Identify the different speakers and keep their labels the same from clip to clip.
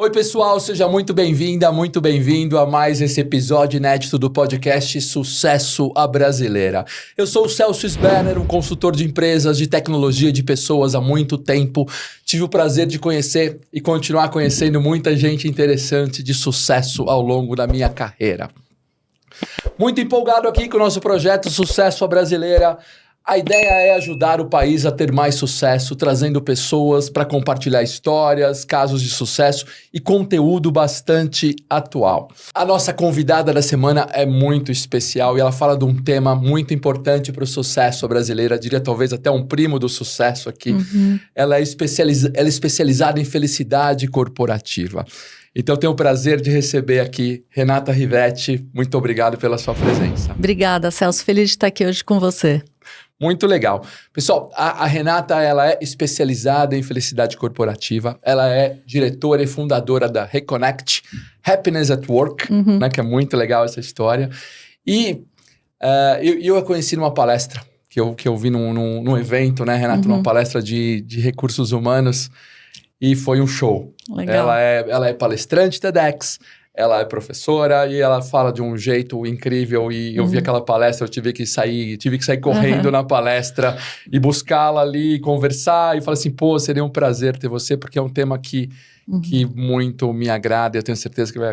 Speaker 1: Oi pessoal, seja muito bem-vinda, muito bem-vindo a mais esse episódio inédito do podcast Sucesso à Brasileira. Eu sou o Celso Sberner, um consultor de empresas, de tecnologia, de pessoas há muito tempo. Tive o prazer de conhecer e continuar conhecendo muita gente interessante de sucesso ao longo da minha carreira. Muito empolgado aqui com o nosso projeto Sucesso à Brasileira. A ideia é ajudar o país a ter mais sucesso, trazendo pessoas para compartilhar histórias, casos de sucesso e conteúdo bastante atual. A nossa convidada da semana é muito especial e ela fala de um tema muito importante para o sucesso brasileiro, diria talvez até um primo do sucesso aqui. Ela é especializada em felicidade corporativa. Então, eu tenho o prazer de receber aqui Renata Rivetti. Muito obrigado pela sua presença.
Speaker 2: Obrigada, Celso. Feliz de estar aqui hoje com você.
Speaker 1: Muito legal. Pessoal, a Renata, ela é especializada em felicidade corporativa. Ela é diretora e fundadora da Reconnect Happiness at Work, né, que é muito legal essa história. E eu a conheci numa palestra que eu vi num evento, né, Renata? Numa palestra de recursos humanos. E foi um show.
Speaker 2: Legal.
Speaker 1: Ela é palestrante TEDx, ela é professora e ela fala de um jeito incrível. E eu vi aquela palestra, eu tive que sair correndo na palestra e buscá-la ali, conversar. E falar assim, pô, seria um prazer ter você, porque é um tema que muito me agrada. Eu tenho certeza que vai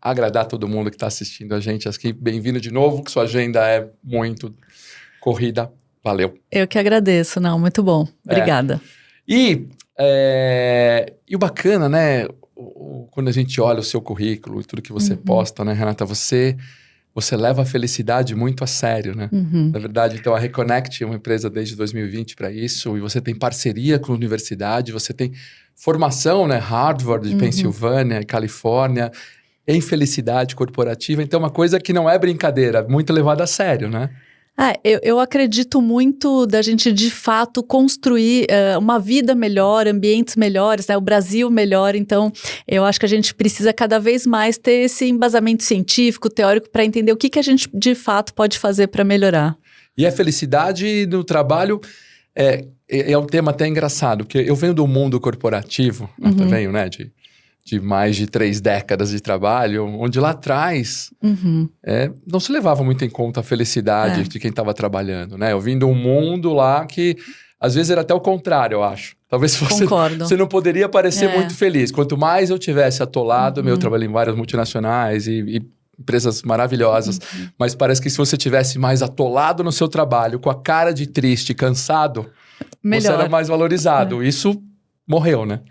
Speaker 1: agradar todo mundo que está assistindo a gente aqui. Bem-vindo de novo, que sua agenda é muito corrida. Valeu.
Speaker 2: Eu que agradeço. Não, muito bom. Obrigada.
Speaker 1: E o bacana, né? Quando a gente olha o seu currículo e tudo que você posta, né, Renata? Você leva a felicidade muito a sério, né? Na verdade, então a Reconnect é uma empresa desde 2020 para isso, e você tem parceria com a universidade, você tem formação, né? Harvard, de Pensilvânia, Califórnia, em felicidade corporativa. Então, uma coisa que não é brincadeira, muito levada a sério, né?
Speaker 2: Eu acredito muito da gente, de fato, construir uma vida melhor, ambientes melhores, né? O Brasil melhor. Então, eu acho que a gente precisa cada vez mais ter esse embasamento científico, teórico, para entender o que a gente, de fato, pode fazer para melhorar.
Speaker 1: E a felicidade no trabalho é um tema até engraçado, porque eu venho do mundo corporativo, eu venho, né, de mais de 3 décadas de trabalho, onde lá atrás não se levava muito em conta a felicidade de quem estava trabalhando, né? Eu vim de um mundo lá que, às vezes, era até o contrário, eu acho. Talvez você não poderia parecer muito feliz. Quanto mais eu tivesse atolado, eu trabalhei em várias multinacionais e empresas maravilhosas, mas parece que se você tivesse mais atolado no seu trabalho, com a cara de triste, cansado, você era mais valorizado. Isso morreu, né?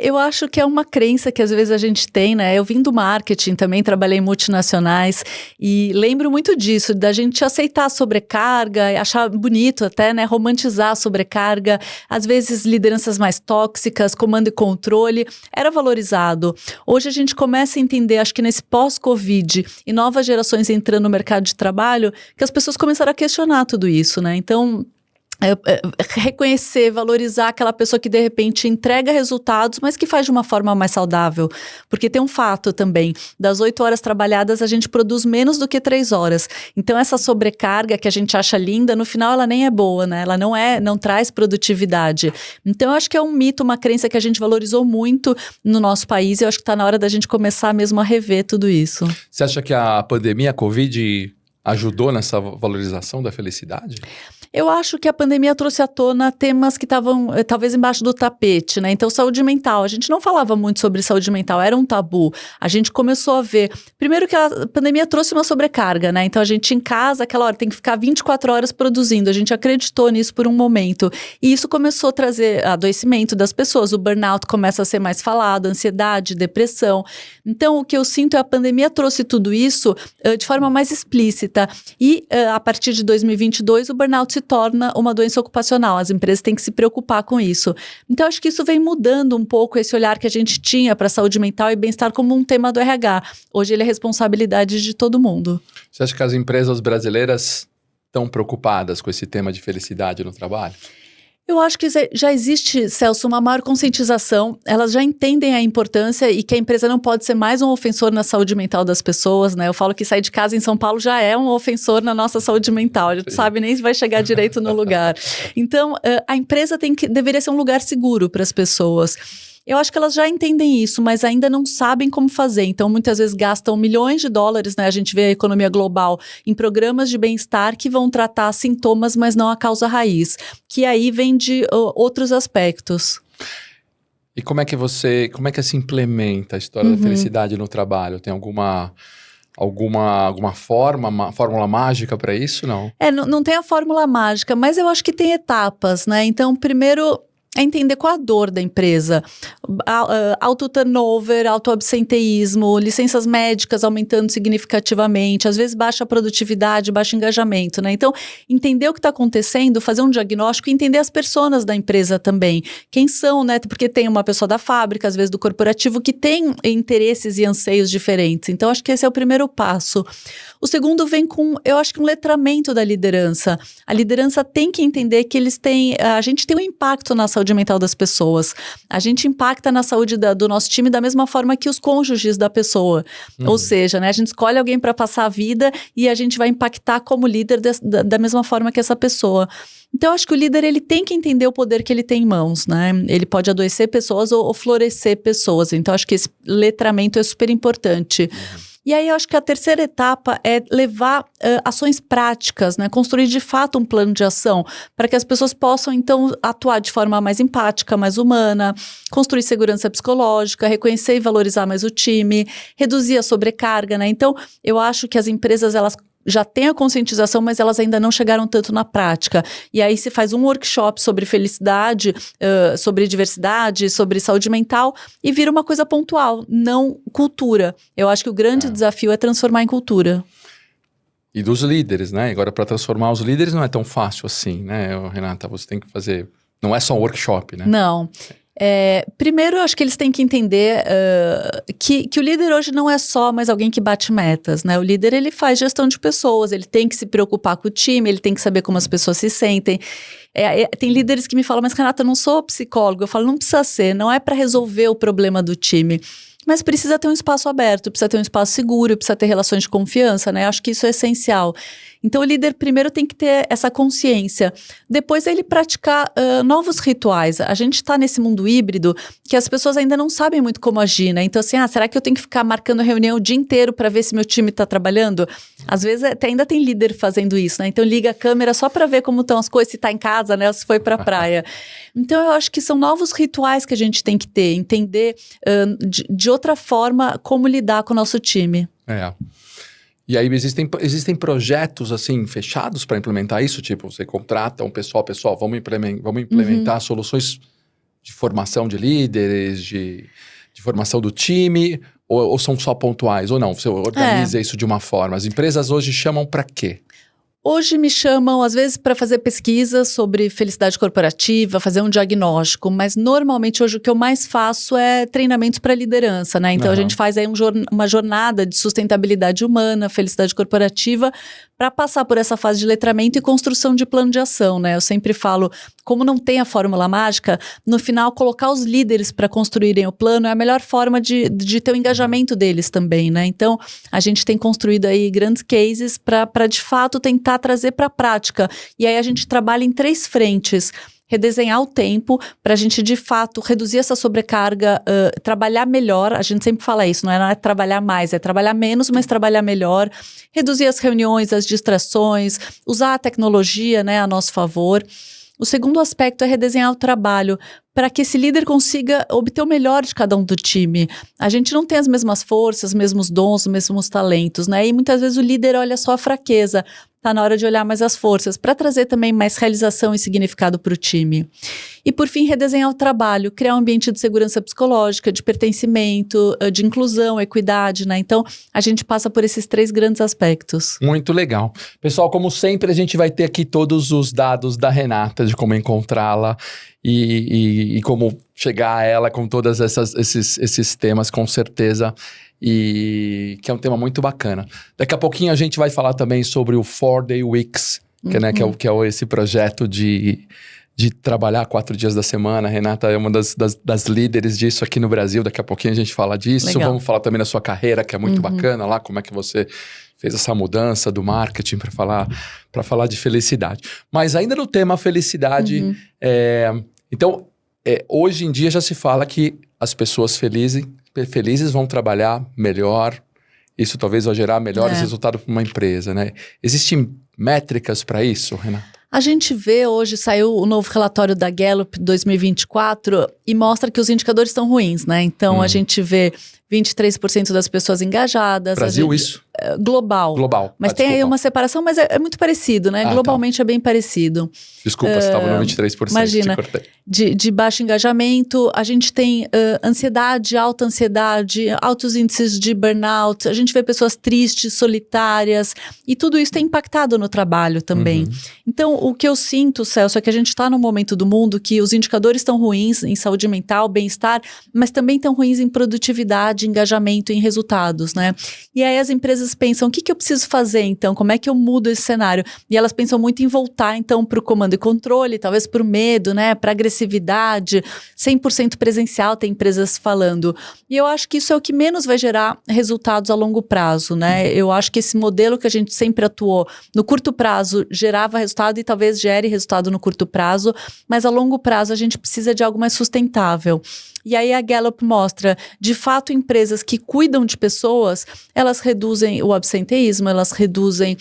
Speaker 2: Eu acho que é uma crença que às vezes a gente tem, né? Eu vim do marketing também, trabalhei em multinacionais e lembro muito disso, da gente aceitar a sobrecarga, achar bonito até, né? Romantizar a sobrecarga, às vezes lideranças mais tóxicas, comando e controle, era valorizado. Hoje a gente começa a entender, acho que nesse pós-Covid e novas gerações entrando no mercado de trabalho, que as pessoas começaram a questionar tudo isso, né? Então, reconhecer, valorizar aquela pessoa que de repente entrega resultados, mas que faz de uma forma mais saudável, porque tem um fato também, das 8 horas trabalhadas a gente produz menos do que 3 horas, então essa sobrecarga que a gente acha linda, no final ela nem é boa, né? Ela não traz produtividade, então eu acho que é um mito, uma crença que a gente valorizou muito no nosso país, e eu acho que está na hora da gente começar mesmo a rever tudo isso.
Speaker 1: Você acha que a pandemia, a Covid, ajudou nessa valorização da felicidade?
Speaker 2: Eu acho que a pandemia trouxe à tona temas que estavam talvez embaixo do tapete, né? Então, saúde mental. A gente não falava muito sobre saúde mental, era um tabu. A gente começou a ver... Primeiro que a pandemia trouxe uma sobrecarga, né? Então, a gente em casa, aquela hora, tem que ficar 24 horas produzindo. A gente acreditou nisso por um momento. E isso começou a trazer adoecimento das pessoas. O burnout começa a ser mais falado, ansiedade, depressão. Então, o que eu sinto é a pandemia trouxe tudo isso de forma mais explícita. E, a partir de 2022, o burnout se torna uma doença ocupacional. As empresas têm que se preocupar com isso. Então, acho que isso vem mudando um pouco esse olhar que a gente tinha para a saúde mental e bem-estar como um tema do RH. Hoje ele é responsabilidade de todo mundo.
Speaker 1: Você acha que as empresas brasileiras estão preocupadas com esse tema de felicidade no trabalho?
Speaker 2: Eu acho que já existe, Celso, uma maior conscientização, elas já entendem a importância e que a empresa não pode ser mais um ofensor na saúde mental das pessoas, né? Eu falo que sair de casa em São Paulo já é um ofensor na nossa saúde mental, a gente sabe nem se vai chegar direito no lugar. Então, a empresa deveria ser um lugar seguro para as pessoas. Eu acho que elas já entendem isso, mas ainda não sabem como fazer. Então, muitas vezes gastam milhões de dólares, né? A gente vê a economia global em programas de bem-estar que vão tratar sintomas, mas não a causa raiz. Que aí vem de outros aspectos.
Speaker 1: E como é que se implementa a história da felicidade no trabalho? Tem alguma fórmula mágica para isso, não?
Speaker 2: Não tem a fórmula mágica, mas eu acho que tem etapas, né? Então, primeiro é entender qual a dor da empresa. Alto turnover, alto absenteísmo, licenças médicas aumentando significativamente, às vezes baixa produtividade, baixo engajamento, né? Então, entender o que está acontecendo, fazer um diagnóstico e entender as personas da empresa também. Quem são, né? Porque tem uma pessoa da fábrica, às vezes do corporativo, que tem interesses e anseios diferentes. Então, acho que esse é o primeiro passo. O segundo vem com, eu acho que um letramento da liderança. A liderança tem que entender que a gente tem um impacto na saúde mental das pessoas. A gente impacta na saúde do nosso time da mesma forma que os cônjuges da pessoa. Ou seja, né, a gente escolhe alguém para passar a vida e a gente vai impactar como líder da mesma forma que essa pessoa. Então, eu acho que o líder ele tem que entender o poder que ele tem em mãos, né? Ele pode adoecer pessoas ou florescer pessoas. Então, acho que esse letramento é super importante. E aí, eu acho que a terceira etapa é levar ações práticas, né? Construir de fato um plano de ação para que as pessoas possam, então, atuar de forma mais empática, mais humana, construir segurança psicológica, reconhecer e valorizar mais o time, reduzir a sobrecarga, né? Então, eu acho que as empresas, elas já têm a conscientização, mas elas ainda não chegaram tanto na prática. E aí se faz um workshop sobre felicidade, sobre diversidade, sobre saúde mental e vira uma coisa pontual, não cultura. Eu acho que o grande desafio é transformar em cultura.
Speaker 1: E dos líderes, né? Agora, para transformar os líderes não é tão fácil assim, né, Renata? Você tem que fazer... Não é só um workshop, né?
Speaker 2: Não. Primeiro, eu acho que eles têm que entender que o líder hoje não é só mais alguém que bate metas, né? O líder, ele faz gestão de pessoas, ele tem que se preocupar com o time, ele tem que saber como as pessoas se sentem. Tem líderes que me falam, mas Renata, eu não sou psicólogo. Eu falo, não precisa ser, não é para resolver o problema do time. Mas precisa ter um espaço aberto, precisa ter um espaço seguro, precisa ter relações de confiança, né? Acho que isso é essencial. Então, o líder primeiro tem que ter essa consciência. Depois, ele praticar novos rituais. A gente está nesse mundo híbrido que as pessoas ainda não sabem muito como agir, né? Então, assim, será que eu tenho que ficar marcando reunião o dia inteiro para ver se meu time está trabalhando? Às vezes, ainda tem líder fazendo isso, né? Então, liga a câmera só para ver como estão as coisas, se está em casa, né? Ou se foi para a praia. Então, eu acho que são novos rituais que a gente tem que ter. Entender de outra forma como lidar com o nosso time.
Speaker 1: E aí existem projetos assim fechados para implementar isso? Tipo, você contrata um pessoal, vamos implementar soluções de formação de líderes, de formação do time, ou são só pontuais? Ou não, você organiza isso de uma forma. As empresas hoje chamam para quê?
Speaker 2: Hoje me chamam, às vezes, para fazer pesquisa sobre felicidade corporativa, fazer um diagnóstico, mas normalmente hoje o que eu mais faço é treinamentos para liderança, né? Então a gente faz aí uma jornada de sustentabilidade humana, felicidade corporativa, para passar por essa fase de letramento e construção de plano de ação, né? Eu sempre falo, como não tem a fórmula mágica, no final colocar os líderes para construírem o plano é a melhor forma de ter o engajamento deles também, né? Então a gente tem construído aí grandes cases para de fato tentar trazer para a prática. E aí a gente trabalha em 3 frentes. Redesenhar o tempo para a gente, de fato, reduzir essa sobrecarga, trabalhar melhor. A gente sempre fala isso, não é trabalhar mais, é trabalhar menos, mas trabalhar melhor. Reduzir as reuniões, as distrações, usar a tecnologia, né, a nosso favor. O segundo aspecto é redesenhar o trabalho para que esse líder consiga obter o melhor de cada um do time. A gente não tem as mesmas forças, os mesmos dons, os mesmos talentos, né? E muitas vezes o líder olha só a fraqueza. Está na hora de olhar mais as forças, para trazer também mais realização e significado para o time. E, por fim, redesenhar o trabalho, criar um ambiente de segurança psicológica, de pertencimento, de inclusão, equidade, né? Então, a gente passa por esses 3 grandes aspectos.
Speaker 1: Muito legal. Pessoal, como sempre, a gente vai ter aqui todos os dados da Renata, de como encontrá-la e como chegar a ela com todos esses temas, com certeza. E que é um tema muito bacana. Daqui a pouquinho a gente vai falar também sobre o 4-Day Weeks, que é esse projeto de trabalhar 4 dias da semana. A Renata é uma das líderes disso aqui no Brasil. Daqui a pouquinho a gente fala disso.
Speaker 2: Legal.
Speaker 1: Vamos falar também da sua carreira, que é muito bacana lá, como é que você fez essa mudança do marketing para falar de felicidade. Mas ainda no tema felicidade, então hoje em dia já se fala que as pessoas felizes vão trabalhar melhor. Isso talvez vai gerar melhores resultados para uma empresa, né? Existem métricas para isso, Renata?
Speaker 2: A gente vê hoje, saiu o novo relatório da Gallup 2024 e mostra que os indicadores estão ruins, né? Então, a gente vê 23% das pessoas engajadas.
Speaker 1: Brasil, isso?
Speaker 2: Global.
Speaker 1: Mas
Speaker 2: tem aí uma separação, mas é muito parecido, né? Globalmente é bem parecido.
Speaker 1: Desculpa, você estava no 23%.
Speaker 2: Imagina, de baixo engajamento, a gente tem ansiedade, altos índices de burnout, a gente vê pessoas tristes, solitárias, e tudo isso tem impactado no trabalho também. Então, o que eu sinto, Celso, é que a gente está num momento do mundo que os indicadores estão ruins em saúde mental, bem-estar, mas também estão ruins em produtividade, engajamento, em resultados, né? E aí as empresas pensam, o que eu preciso fazer então? Como é que eu mudo esse cenário? E elas pensam muito em voltar então para o comando e controle, talvez para o medo, né? Para agressividade, 100% presencial, tem empresas falando. E eu acho que isso é o que menos vai gerar resultados a longo prazo, né? Eu acho que esse modelo que a gente sempre atuou no curto prazo gerava resultado e talvez gere resultado no curto prazo, mas a longo prazo a gente precisa de algo mais sustentável. E aí a Gallup mostra, de fato, empresas que cuidam de pessoas, elas reduzem o absenteísmo, elas reduzem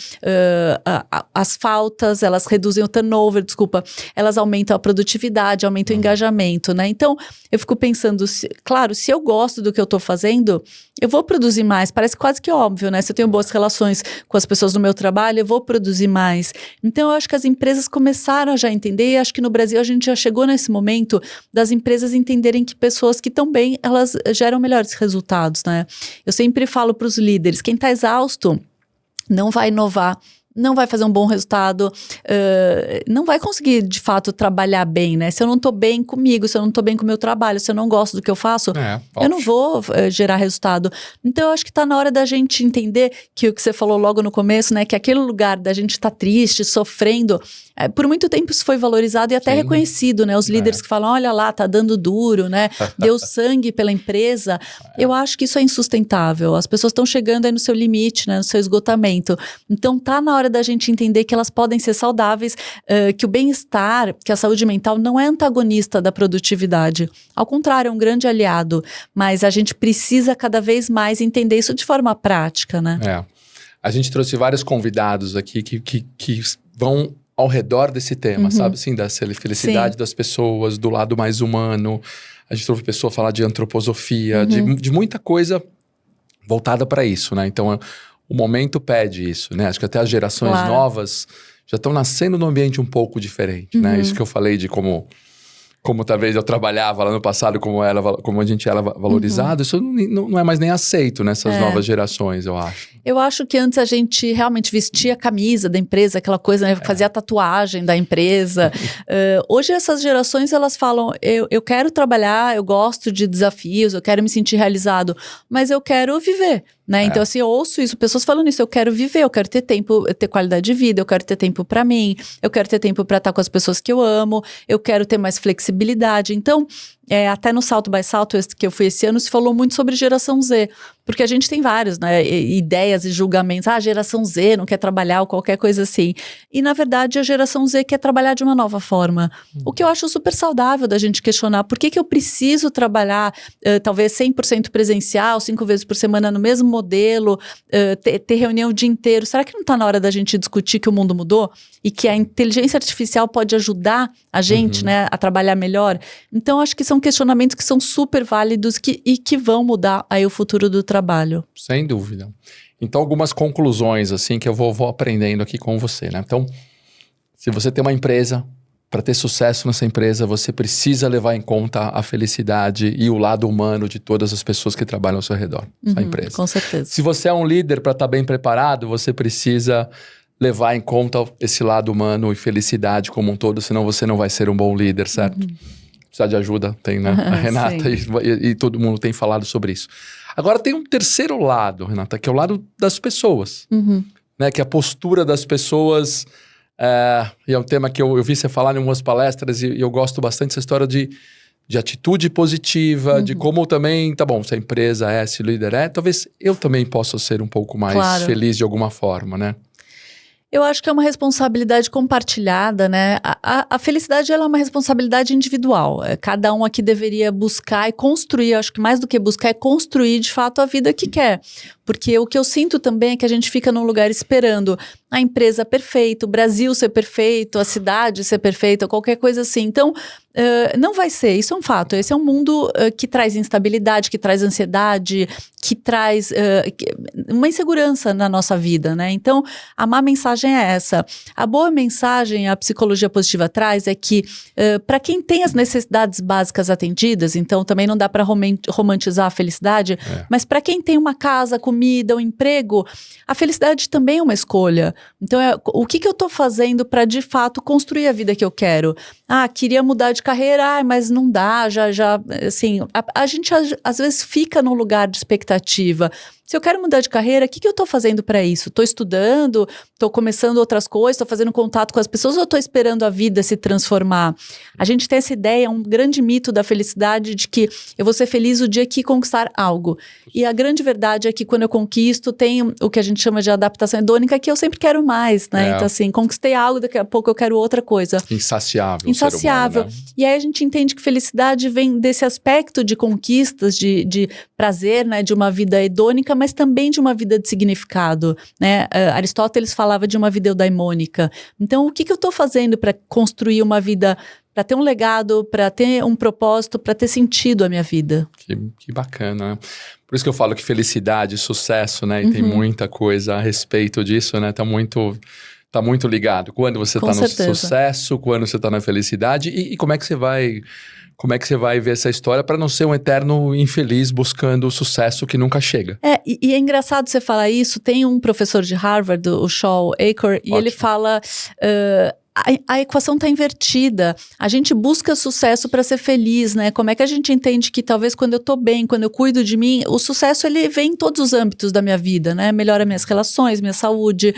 Speaker 2: as faltas, elas reduzem o turnover, elas aumentam a produtividade, aumentam o engajamento, né? Então, eu fico pensando, claro, se eu gosto do que eu estou fazendo, eu vou produzir mais, parece quase que óbvio, né? Se eu tenho boas relações com as pessoas do meu trabalho, eu vou produzir mais. Então, eu acho que as empresas começaram a já entender, e acho que no Brasil a gente já chegou nesse momento das empresas entenderem que pessoas que estão bem, elas geram melhores resultados, né? Eu sempre falo para os líderes, quem está exausto não vai inovar, não vai fazer um bom resultado, não vai conseguir, de fato, trabalhar bem, né? Se eu não tô bem comigo, se eu não tô bem com o meu trabalho, se eu não gosto do que eu faço, eu não vou gerar resultado. Então, eu acho que tá na hora da gente entender que o que você falou logo no começo, né? Que aquele lugar da gente tá triste, sofrendo, por muito tempo isso foi valorizado e até reconhecido, né? Os líderes que falam, olha lá, tá dando duro, né? Deu sangue pela empresa. Eu acho que isso é insustentável. As pessoas estão chegando aí no seu limite, né? No seu esgotamento. Então, tá na hora da gente entender que elas podem ser saudáveis, que o bem-estar, que a saúde mental não é antagonista da produtividade. Ao contrário, é um grande aliado. Mas a gente precisa cada vez mais entender isso de forma prática, né?
Speaker 1: A gente trouxe vários convidados aqui que vão ao redor desse tema, sabe? Assim, da felicidade das pessoas, do lado mais humano. A gente trouxe pessoa falar de antroposofia, de muita coisa voltada para isso, né? Então, o momento pede isso, né? Acho que até as gerações novas já estão nascendo num ambiente um pouco diferente, né? Isso que eu falei de como talvez eu trabalhava lá no passado, como a gente era valorizado, isso não é mais nem aceito nessas novas gerações, eu acho.
Speaker 2: Eu acho que antes a gente realmente vestia a camisa da empresa, aquela coisa, né? Fazia a tatuagem da empresa. Hoje essas gerações, elas falam, eu quero trabalhar, eu gosto de desafios, eu quero me sentir realizado, mas eu quero viver. Né? Então, assim, eu ouço isso, pessoas falando isso, eu quero viver, eu quero ter tempo, ter qualidade de vida, eu quero ter tempo pra mim, eu quero ter tempo pra estar com as pessoas que eu amo, eu quero ter mais flexibilidade. Então, até no Salto by Southwest que eu fui esse ano, se falou muito sobre geração Z, porque a gente tem vários, né, ideias e julgamentos, a geração Z não quer trabalhar ou qualquer coisa assim, e na verdade a geração Z quer trabalhar de uma nova forma, o que eu acho super saudável da gente questionar, por que eu preciso trabalhar talvez 100% presencial, 5 vezes por semana no mesmo modelo, ter reunião o dia inteiro, será que não está na hora da gente discutir que o mundo mudou? E que a inteligência artificial pode ajudar a gente, né, a trabalhar melhor? Então, acho que são questionamentos que são super válidos e que vão mudar aí o futuro do trabalho.
Speaker 1: Sem dúvida. Então, algumas conclusões, assim, que eu vou aprendendo aqui com você, né? Então, se você tem uma empresa, para ter sucesso nessa empresa, você precisa levar em conta a felicidade e o lado humano de todas as pessoas que trabalham ao seu redor, sua empresa.
Speaker 2: Com certeza.
Speaker 1: Se você é um líder, para estar bem preparado, você precisa levar em conta esse lado humano e felicidade como um todo, senão você não vai ser um bom líder, certo? Precisa de ajuda, tem, né? A Renata e todo mundo tem falado sobre isso. Agora tem um terceiro lado, Renata, que é o lado das pessoas, né? Que é a postura das pessoas, e é um tema que eu vi você falar em algumas palestras e eu gosto bastante dessa história de atitude positiva, de como também, tá bom, se a empresa se o líder talvez eu também possa ser um pouco mais feliz de alguma forma, né?
Speaker 2: Eu acho que é uma responsabilidade compartilhada, né? A felicidade, ela é uma responsabilidade individual. Cada um aqui deveria buscar e construir, acho que mais do que buscar é construir de fato a vida que quer. Porque o que eu sinto também é que a gente fica num lugar esperando a empresa perfeita, o Brasil ser perfeito, a cidade ser perfeita, qualquer coisa assim. Então, não vai ser, isso é um fato. Esse é um mundo que traz instabilidade, que traz ansiedade, que traz uma insegurança na nossa vida, né? Então, a má mensagem é essa. A boa mensagem, a psicologia positiva traz, é que para quem tem as necessidades básicas atendidas, então também não dá para romantizar a felicidade, mas para quem tem uma casa, comida, um emprego, a felicidade também é uma escolha. Então, o que eu estou fazendo para, de fato, construir a vida que eu quero? Queria mudar de carreira, mas não dá, assim, a gente às vezes fica num lugar de expectativa. Se eu quero mudar de carreira, o que eu estou fazendo para isso? Estou estudando, estou começando outras coisas, estou fazendo contato com as pessoas ou estou esperando a vida se transformar? A gente tem essa ideia, um grande mito da felicidade de que eu vou ser feliz o dia que conquistar algo. E a grande verdade é que quando eu conquisto, tem o que a gente chama de adaptação hedônica, que eu sempre quero mais, né? Então assim, conquistei algo, daqui a pouco eu quero outra coisa.
Speaker 1: Insaciável.
Speaker 2: Insaciável.
Speaker 1: Ser humano, né?
Speaker 2: E aí a gente entende que felicidade vem desse aspecto de conquistas, de prazer, né? De uma vida hedônica, mas também de uma vida de significado, né? Aristóteles falava de uma vida eudaimônica. Então, o que eu estou fazendo para construir uma vida, para ter um legado, para ter um propósito, para ter sentido a minha vida?
Speaker 1: Que bacana, né? Por isso que eu falo que felicidade, sucesso, né? E tem muita coisa a respeito disso, né? Tá muito ligado. Quando você tá no sucesso, quando você tá na felicidade e como é que você vai ver essa história para não ser um eterno infeliz buscando o sucesso que nunca chega.
Speaker 2: E é engraçado você falar isso. Tem um professor de Harvard, o Shaw Achor, e ele fala... A equação está invertida. A gente busca sucesso para ser feliz, né? Como é que a gente entende que talvez quando eu estou bem, quando eu cuido de mim, o sucesso ele vem em todos os âmbitos da minha vida, né? Melhora minhas relações, minha saúde,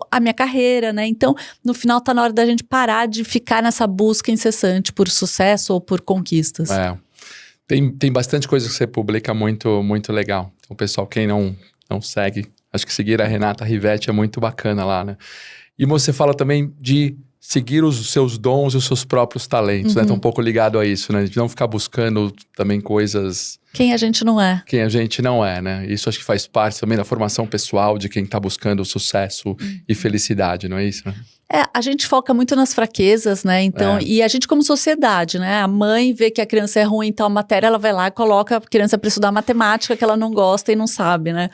Speaker 2: a minha carreira, né? Então, no final está na hora da gente parar de ficar nessa busca incessante por sucesso ou por conquistas.
Speaker 1: Tem bastante coisa que você publica muito, muito legal. Então, pessoal, quem não segue, acho que seguir a Renata Rivetti é muito bacana lá, né? E você fala também de seguir os seus dons e os seus próprios talentos, né? Tá um pouco ligado a isso, né? De não ficar buscando também coisas...
Speaker 2: Quem a gente não é.
Speaker 1: Quem a gente não é, né? Isso acho que faz parte também da formação pessoal de quem tá buscando sucesso e felicidade, não é isso, né?
Speaker 2: A gente foca muito nas fraquezas, né? Então, e a gente como sociedade, né? A mãe vê que a criança é ruim em tal matéria, ela vai lá e coloca a criança para estudar matemática que ela não gosta e não sabe, né?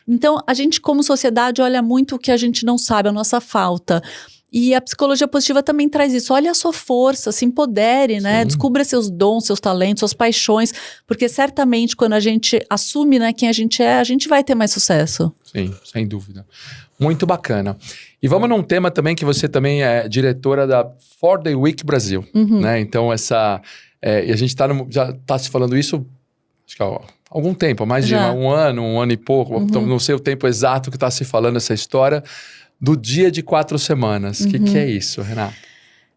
Speaker 2: Então, a gente como sociedade olha muito o que a gente não sabe, a nossa falta. E a psicologia positiva também traz isso. Olha a sua força, se empodere, né? Sim. Descubra seus dons, seus talentos, suas paixões. Porque certamente quando a gente assume, né, quem a gente é, a gente vai ter mais sucesso.
Speaker 1: Sim, sem dúvida. Muito bacana. E vamos num tema também que você também é diretora da 4-Day Week Brasil, né? Então e a gente já está se falando isso, acho que há algum tempo, há mais de um ano e pouco. Então não sei o tempo exato que está se falando essa história do dia de 4 semanas. O que é isso, Renata?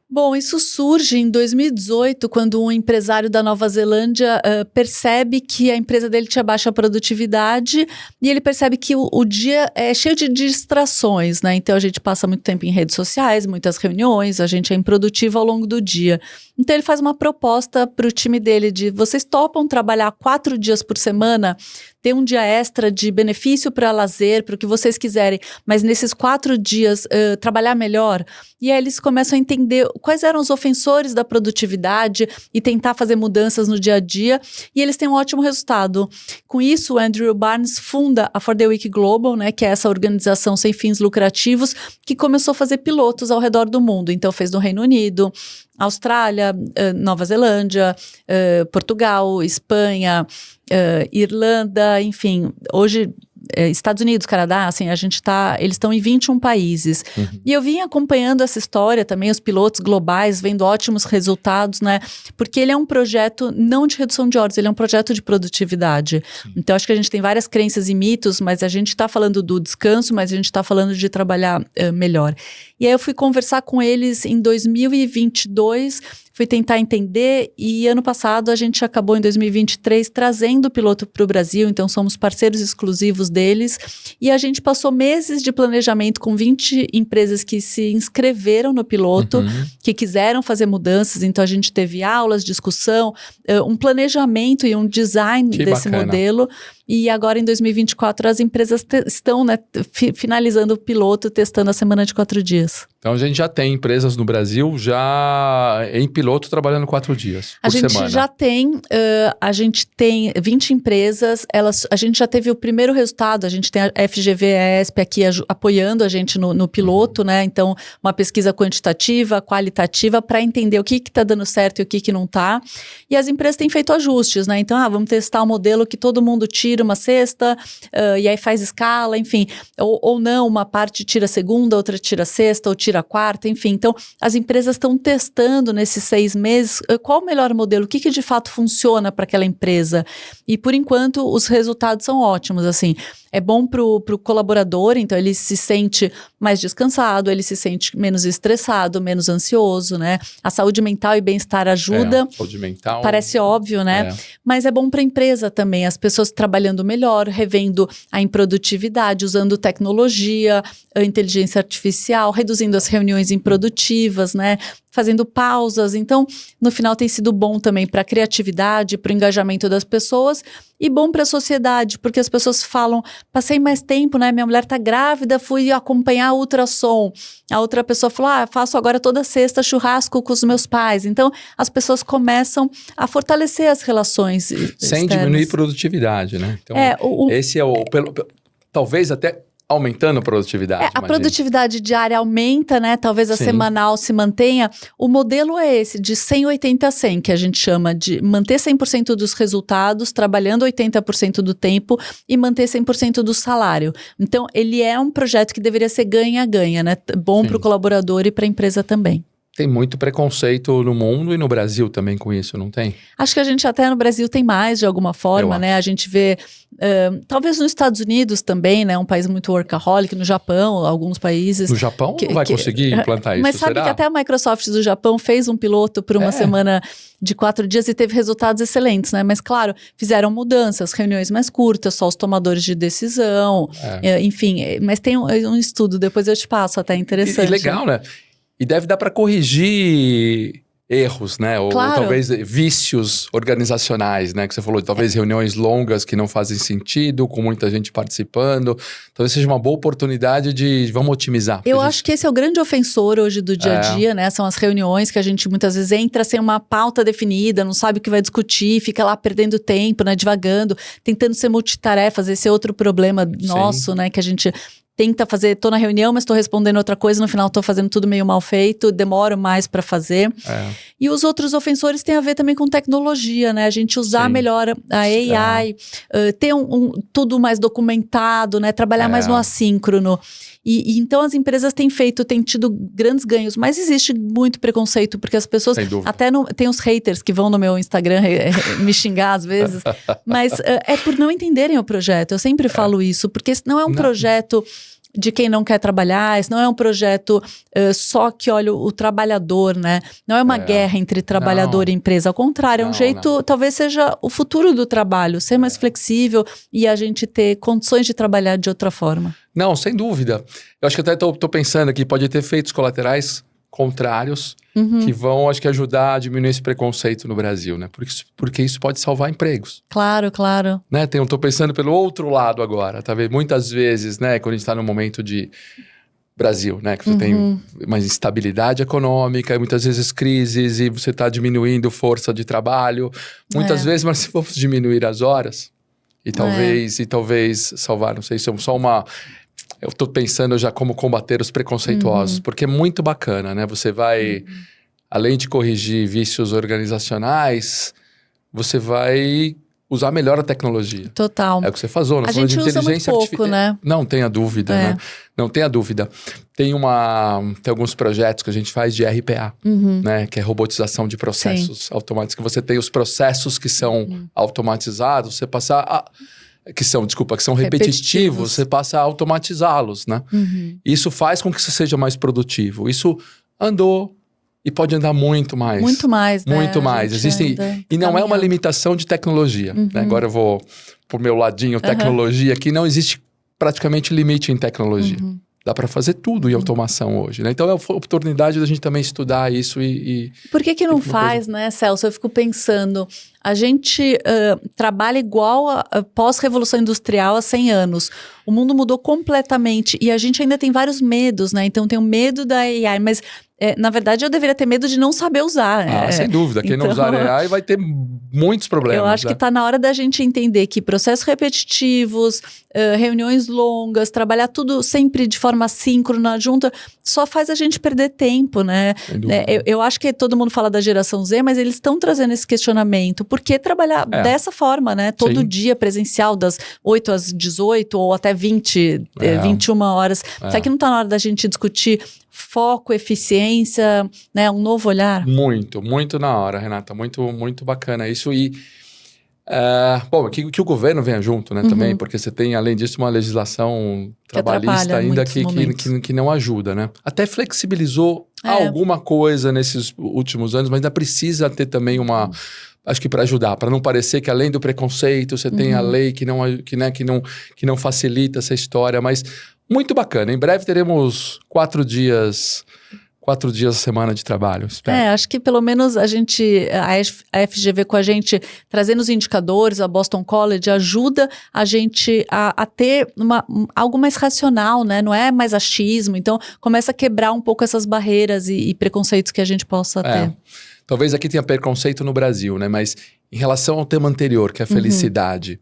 Speaker 2: Bom, isso surge em 2018, quando um empresário da Nova Zelândia percebe que a empresa dele tinha baixa produtividade e ele percebe que o dia é cheio de distrações, né? Então a gente passa muito tempo em redes sociais, muitas reuniões, a gente é improdutivo ao longo do dia. Então ele faz uma proposta para o time dele de: vocês topam trabalhar 4 dias por semana, ter um dia extra de benefício para lazer, para o que vocês quiserem, mas nesses 4 dias trabalhar melhor? E aí eles começam a entender quais eram os ofensores da produtividade e tentar fazer mudanças no dia a dia, e eles têm um ótimo resultado. Com isso, o Andrew Barnes funda a 4-Day Week Global, né, que é essa organização sem fins lucrativos que começou a fazer pilotos ao redor do mundo. Então fez no Reino Unido, Austrália, Nova Zelândia, Portugal, Espanha, Irlanda, enfim, hoje Estados Unidos, Canadá, assim, eles estão em 21 países. E eu vim acompanhando essa história também, os pilotos globais, vendo ótimos resultados, né? Porque ele é um projeto não de redução de horas, ele é um projeto de produtividade. Então, acho que a gente tem várias crenças e mitos, mas a gente está falando do descanso, mas a gente está falando de trabalhar melhor. E aí eu fui conversar com eles em 2022, fui tentar entender, e ano passado a gente acabou em 2023 trazendo o piloto para o Brasil, então somos parceiros exclusivos deles, e a gente passou meses de planejamento com 20 empresas que se inscreveram no piloto, que quiseram fazer mudanças, então a gente teve aulas, discussão, um planejamento e um design desse modelo, e agora em 2024 as empresas estão, né, finalizando o piloto, testando a semana de 4 dias.
Speaker 1: Então a gente já tem empresas no Brasil já em piloto trabalhando 4 dias por semana.
Speaker 2: A gente tem 20 empresas, a gente já teve o primeiro resultado, a gente tem a FGV e a ESP aqui apoiando a gente no piloto, né? Então, uma pesquisa quantitativa, qualitativa, para entender o que está dando certo e o que não está. E as empresas têm feito ajustes, né? Então, vamos testar um modelo que todo mundo tira uma sexta, e aí faz escala, enfim. Ou não, uma parte tira a segunda, outra tira a sexta, ou tira a quarta, enfim. Então, as empresas estão testando nesses 6 meses qual o melhor modelo, o que de fato funciona para aquela empresa. E, por enquanto, os resultados são ótimos, assim. É bom para o colaborador, então ele se sente mais descansado, ele se sente menos estressado, menos ansioso, né? A saúde mental e bem-estar ajuda.
Speaker 1: Saúde mental.
Speaker 2: Parece óbvio, né? Mas é bom para a empresa também, as pessoas trabalhando melhor, revendo a improdutividade, usando tecnologia, a inteligência artificial, reduzindo as reuniões improdutivas, né? Fazendo pausas. Então, no final tem sido bom também para a criatividade, para o engajamento das pessoas e bom para a sociedade, porque as pessoas falam, passei mais tempo, né? Minha mulher está grávida, fui acompanhar o ultrassom. A outra pessoa falou, faço agora toda sexta churrasco com os meus pais. Então, as pessoas começam a fortalecer as relações
Speaker 1: sem
Speaker 2: externas.
Speaker 1: diminuir produtividade, né? Então, esse é talvez até aumentando a produtividade.
Speaker 2: A produtividade diária aumenta, né? Talvez a semanal se mantenha. O modelo é esse, de 180 a 100, que a gente chama de manter 100% dos resultados, trabalhando 80% do tempo e manter 100% do salário. Então, ele é um projeto que deveria ser ganha-ganha, né? Bom para o colaborador e para a empresa também.
Speaker 1: Tem muito preconceito no mundo e no Brasil também com isso, não tem?
Speaker 2: Acho que a gente até no Brasil tem mais, de alguma forma, né? A gente vê, talvez nos Estados Unidos também, né? Um país muito workaholic, no Japão, alguns países.
Speaker 1: No Japão não vai conseguir implantar isso,
Speaker 2: mas sabe que até a Microsoft do Japão fez um piloto por uma semana de 4 dias e teve resultados excelentes, né? Mas claro, fizeram mudanças, reuniões mais curtas, só os tomadores de decisão, enfim. Mas tem um estudo, depois eu te passo, até interessante.
Speaker 1: E legal, né? E deve dar para corrigir erros, né? Ou talvez vícios organizacionais, né? Que você falou, talvez reuniões longas que não fazem sentido, com muita gente participando. Talvez seja uma boa oportunidade de vamos otimizar.
Speaker 2: Eu acho que esse é o grande ofensor hoje do dia a dia, né? São as reuniões que a gente muitas vezes entra sem uma pauta definida, não sabe o que vai discutir, fica lá perdendo tempo, né? Divagando, tentando ser multitarefas. Esse é outro problema nosso, né? Que a gente tenta fazer, tô na reunião, mas tô respondendo outra coisa, no final tô fazendo tudo meio mal feito, demoro mais para fazer. E os outros ofensores têm a ver também com tecnologia, né? A gente usar melhor a AI, ter tudo mais documentado, né? Trabalhar mais no assíncrono. E então as empresas têm tido grandes ganhos, mas existe muito preconceito, porque as pessoas, até tem os haters que vão no meu Instagram me xingar às vezes, mas é por não entenderem o projeto. Eu sempre falo isso, porque esse não é um projeto de quem não quer trabalhar, esse não é um projeto só que olha o trabalhador, né? Não é uma guerra entre trabalhador e empresa, ao contrário, é um jeito, talvez seja o futuro do trabalho, ser mais flexível e a gente ter condições de trabalhar de outra forma.
Speaker 1: Não, sem dúvida. Eu acho que até tô pensando aqui, pode ter efeitos colaterais contrários que vão, acho que, ajudar a diminuir esse preconceito no Brasil, né? Porque isso pode salvar empregos.
Speaker 2: Claro, claro.
Speaker 1: Né? Eu tô pensando pelo outro lado agora, tá vendo? Muitas vezes, né, quando a gente tá num momento de Brasil, né, que você tem uma instabilidade econômica, muitas vezes crises e você tá diminuindo força de trabalho. Muitas vezes, mas se for diminuir as horas e talvez salvar, não sei se é só uma... Eu tô pensando já como combater os preconceituosos, porque é muito bacana, né? Você vai, além de corrigir vícios organizacionais, você vai usar melhor a tecnologia.
Speaker 2: Total.
Speaker 1: É o que você falou, nós
Speaker 2: a
Speaker 1: falamos
Speaker 2: gente
Speaker 1: de inteligência
Speaker 2: usa muito pouco, né?
Speaker 1: Não tenha dúvida, né? Não tenha dúvida. Tem alguns projetos que a gente faz de RPA, né? Que é robotização de processos automáticos. Que você tem os processos que são automatizados, você passar que são repetitivos, você passa a automatizá-los, né? Isso faz com que você seja mais produtivo. Isso andou e pode andar muito mais.
Speaker 2: Muito mais, né?
Speaker 1: Muito mais. Existem, e não é uma limitação de tecnologia. Né? Agora eu vou pro meu ladinho tecnologia, aqui não existe praticamente limite em tecnologia. Dá para fazer tudo em automação hoje, né? Então é a oportunidade da gente também estudar isso e...
Speaker 2: Por que não faz, né, Celso? Eu fico pensando, a gente trabalha igual a pós-revolução industrial há 100 anos. O mundo mudou completamente e a gente ainda tem vários medos, né? Então tem o medo da AI, mas na verdade eu deveria ter medo de não saber usar.
Speaker 1: Sem dúvida. Quem não usar AI vai ter muitos problemas.
Speaker 2: Eu acho que está na hora da gente entender que processos repetitivos, reuniões longas, trabalhar tudo sempre de forma síncrona, junta, só faz a gente perder tempo, né? Eu acho que todo mundo fala da geração Z, mas eles estão trazendo esse questionamento. Por que trabalhar dessa forma, né? Todo dia presencial, das 8 às 18 ou até 21 horas. Será que não está na hora da gente discutir foco, eficiência, né? Um novo olhar?
Speaker 1: Muito na hora, Renata. Muito bacana isso. E, bom, que o governo venha junto, né, também, porque você tem, além disso, uma legislação trabalhista ainda que não ajuda, né? Até flexibilizou alguma coisa nesses últimos anos, mas ainda precisa ter também uma... Acho que para ajudar, para não parecer que além do preconceito, você tem a lei que não facilita essa história, mas muito bacana. Em breve teremos 4 dias a semana de trabalho, espero.
Speaker 2: Acho que pelo menos a FGV com a gente, trazendo os indicadores, a Boston College, ajuda a gente a ter algo mais racional, né? Não é mais achismo, então começa a quebrar um pouco essas barreiras e preconceitos que a gente possa ter.
Speaker 1: Talvez aqui tenha preconceito no Brasil, né? Mas em relação ao tema anterior, que é a felicidade,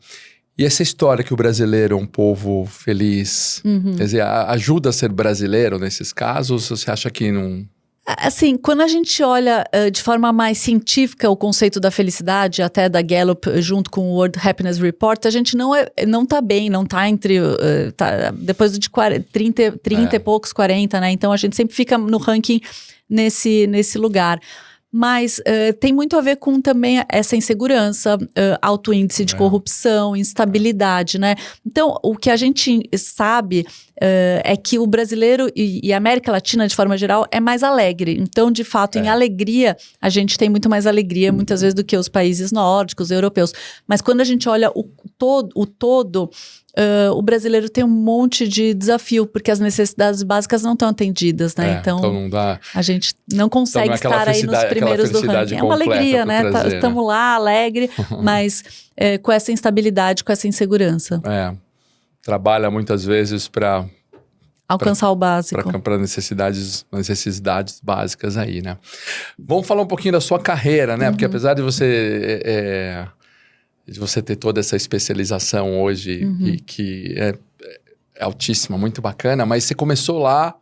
Speaker 1: e essa história que o brasileiro é um povo feliz, quer dizer, ajuda a ser brasileiro nesses casos? Você acha que não...
Speaker 2: Assim, quando a gente olha de forma mais científica o conceito da felicidade, até da Gallup, junto com o World Happiness Report, a gente não tá bem, não tá entre... depois de 30 e poucos, 40, né? Então a gente sempre fica no ranking nesse lugar. Mas tem muito a ver com também essa insegurança, alto índice de corrupção, instabilidade, né? Então, o que a gente sabe é que o brasileiro e a América Latina, de forma geral, é mais alegre. Então, de fato, em alegria, a gente tem muito mais alegria, muitas vezes, do que os países nórdicos, europeus. Mas quando a gente olha o todo... o brasileiro tem um monte de desafio, porque as necessidades básicas não estão atendidas, né? Então não dá, a gente não consegue estar aí nos primeiros do ranking. É uma alegria, né? Estamos lá, alegre, mas com essa instabilidade, com essa insegurança.
Speaker 1: Trabalha muitas vezes para
Speaker 2: alcançar o básico.
Speaker 1: Para necessidades básicas aí, né? Vamos falar um pouquinho da sua carreira, né? Porque apesar de você... de você ter toda essa especialização hoje e que é altíssima, muito bacana, mas você começou lá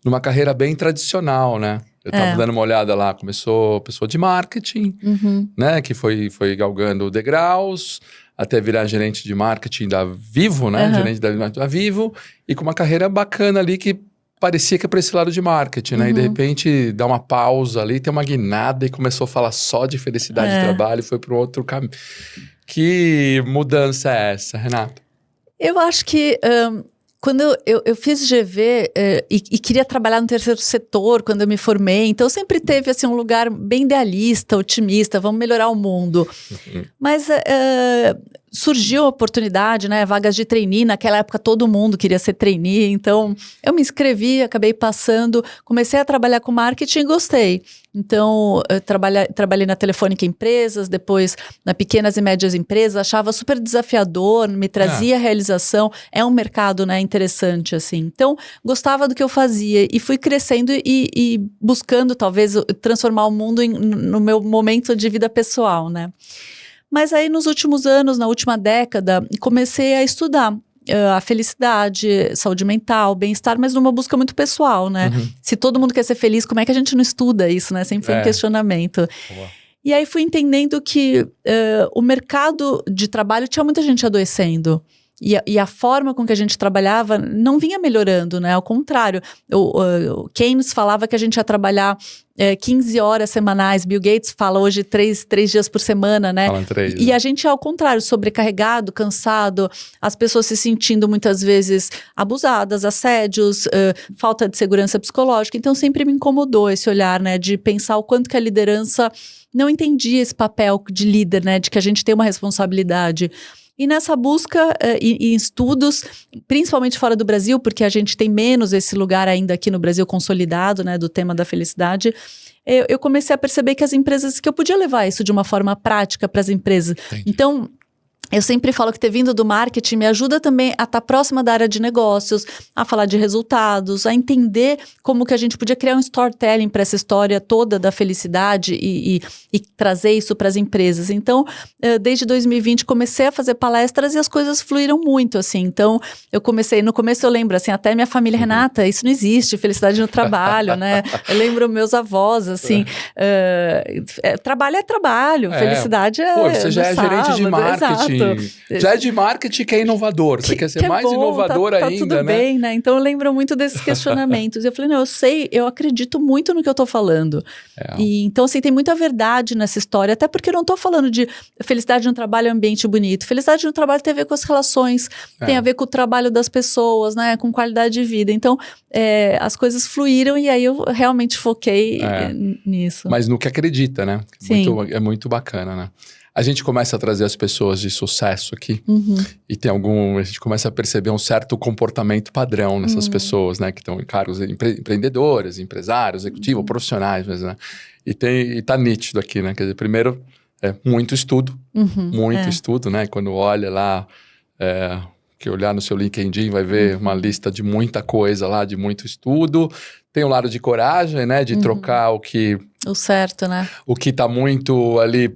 Speaker 1: numa carreira bem tradicional, né? Eu estava dando uma olhada lá, começou pessoa de marketing, né? Que foi galgando degraus, até virar gerente de marketing da Vivo, né? Gerente da Vivo, e com uma carreira bacana ali que parecia que é para esse lado de marketing, né? E de repente dá uma pausa ali, tem uma guinada e começou a falar só de felicidade de trabalho e foi para um outro caminho. Que mudança é essa, Renata?
Speaker 2: Eu acho que quando eu fiz GV e queria trabalhar no terceiro setor quando eu me formei, então sempre teve assim, um lugar bem idealista, otimista, vamos melhorar o mundo. Mas surgiu a oportunidade, né, vagas de trainee, naquela época todo mundo queria ser trainee, então eu me inscrevi, acabei passando, comecei a trabalhar com marketing e gostei. Então, eu trabalhei na Telefônica Empresas, depois na Pequenas e Médias Empresas, achava super desafiador, me trazia realização, é um mercado, né, interessante, assim. Então, gostava do que eu fazia e fui crescendo e buscando, talvez, transformar o mundo no meu momento de vida pessoal, né. Mas aí, nos últimos anos, na última década, comecei a estudar a felicidade, saúde mental, bem-estar, mas numa busca muito pessoal, né? Se todo mundo quer ser feliz, como é que a gente não estuda isso, né? Sempre foi um questionamento. Boa. E aí fui entendendo que o mercado de trabalho tinha muita gente adoecendo. e a forma com que a gente trabalhava não vinha melhorando, né? Ao contrário, o Keynes falava que a gente ia trabalhar 15 horas semanais, Bill Gates fala hoje 3 dias por semana, né?
Speaker 1: Falam 3,
Speaker 2: E a gente, ao contrário, sobrecarregado, cansado, as pessoas se sentindo muitas vezes abusadas, assédios, falta de segurança psicológica. Então sempre me incomodou esse olhar, né? De pensar o quanto que a liderança não entendia esse papel de líder, né? De que a gente tem uma responsabilidade. E nessa busca em estudos, principalmente fora do Brasil, porque a gente tem menos esse lugar ainda aqui no Brasil consolidado, né, do tema da felicidade, eu comecei a perceber que que eu podia levar isso de uma forma prática para as empresas.
Speaker 1: Entendi.
Speaker 2: Então, eu sempre falo que ter vindo do marketing me ajuda também a estar próxima da área de negócios, a falar de resultados, a entender como que a gente podia criar um storytelling para essa história toda da felicidade e trazer isso para as empresas. Então, desde 2020 comecei a fazer palestras e as coisas fluíram muito, assim. Então, no começo eu lembro, assim, até minha família, Renata, isso não existe, felicidade no trabalho, né? Eu lembro meus avós, assim, trabalho é trabalho, felicidade é
Speaker 1: Pô, você já é gerente de marketing.
Speaker 2: Exato.
Speaker 1: Já é de marketing que é inovador. Você quer ser mais inovador
Speaker 2: tá
Speaker 1: ainda,
Speaker 2: tudo
Speaker 1: né?
Speaker 2: bem, né? Então eu lembro muito desses questionamentos. Eu falei, não, eu acredito muito no que eu tô falando. E, então, assim, tem muita verdade nessa história, até porque eu não tô falando de felicidade no trabalho e ambiente bonito. Felicidade no trabalho tem a ver com as relações, tem a ver com o trabalho das pessoas, né? Com qualidade de vida. Então, as coisas fluíram e aí eu realmente foquei nisso.
Speaker 1: Mas no que acredita, né?
Speaker 2: Sim.
Speaker 1: É muito bacana, né? A gente começa a trazer as pessoas de sucesso aqui e a gente começa a perceber um certo comportamento padrão nessas pessoas, né? Que estão em cargos empreendedores, empresários, executivos, profissionais, mas, né? E tá nítido aqui, né? Quer dizer, primeiro, muito estudo, estudo, né? Quando olha lá, que olhar no seu LinkedIn vai ver uma lista de muita coisa lá, de muito estudo. Tem um lado de coragem, né? De trocar o
Speaker 2: certo, né?
Speaker 1: O que tá muito ali...